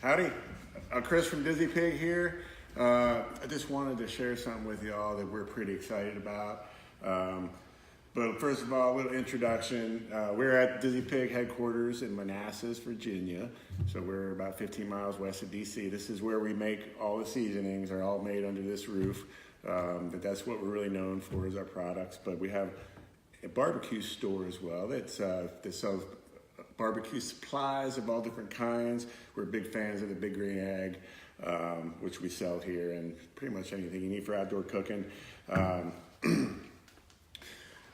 Howdy, Chris from Dizzy Pig here. I just wanted to share something with y'all that we're pretty excited about. But first of all, a little introduction. We're at Dizzy Pig headquarters in Manassas, Virginia. So we're about 15 miles west of DC. This is where we make all the seasonings, are all made under this roof. But that's what we're really known for is our products. But we have a barbecue store as well that sells barbecue supplies of all different kinds. We're big fans of the Big Green Egg, which we sell here, and pretty much anything you need for outdoor cooking.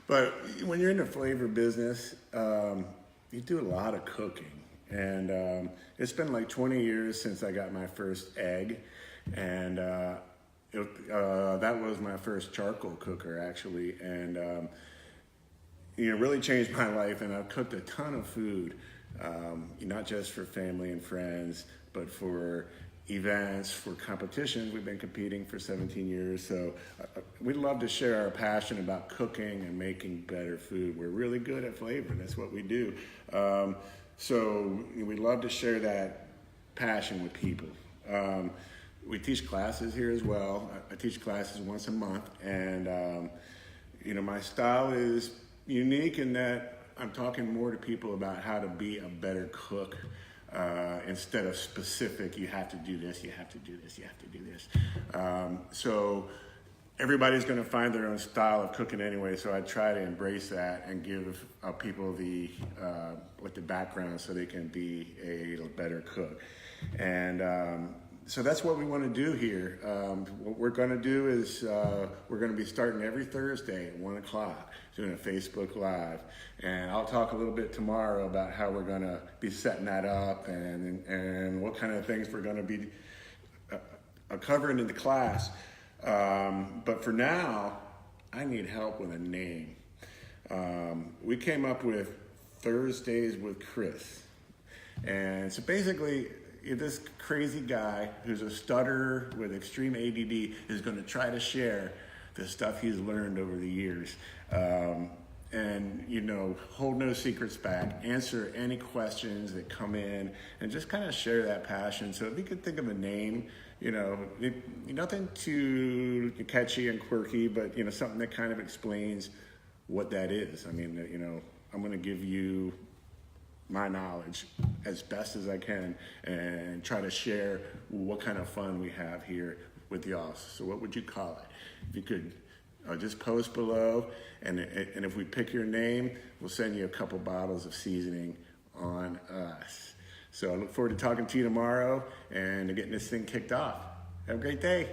But when you're in the flavor business, you do a lot of cooking. And it's been like 20 years since I got my first egg. And that was my first charcoal cooker, actually. And really changed my life. And I've cooked a ton of food, not just for family and friends, but for events, for competitions. We've been competing for 17 years. So we'd love to share our passion about cooking and making better food. We're really good at flavor. That's what we do. So we'd love to share that passion with people. We teach classes here as well. I teach classes once a month. And, my style is unique in that I'm talking more to people about how to be a better cook. Instead of specific, you have to do this, you have to do this, you have to do this. So everybody's going to find their own style of cooking anyway, so I try to embrace that and give people the background so they can be a better cook. And so that's what we want to do here. What we're going to do is we're going to be starting every Thursday at 1 o'clock, doing a Facebook Live. And I'll talk a little bit tomorrow about how we're going to be setting that up and what kind of things we're going to be covering in the class. But for now, I need help with a name. We came up with Thursdays with Chris. And so basically, this crazy guy who's a stutterer with extreme ADD is going to try to share the stuff he's learned over the years. Hold no secrets back, answer any questions that come in, and just kind of share that passion. So if you could think of a name, nothing too catchy and quirky, but, something that kind of explains what that is. I mean, I'm going to give you my knowledge as best as I can and try to share what kind of fun we have here with y'all. So what would you call it? If you could just post below, and if we pick your name, we'll send you a couple bottles of seasoning on us. So I look forward to talking to you tomorrow and getting this thing kicked off. Have a great day.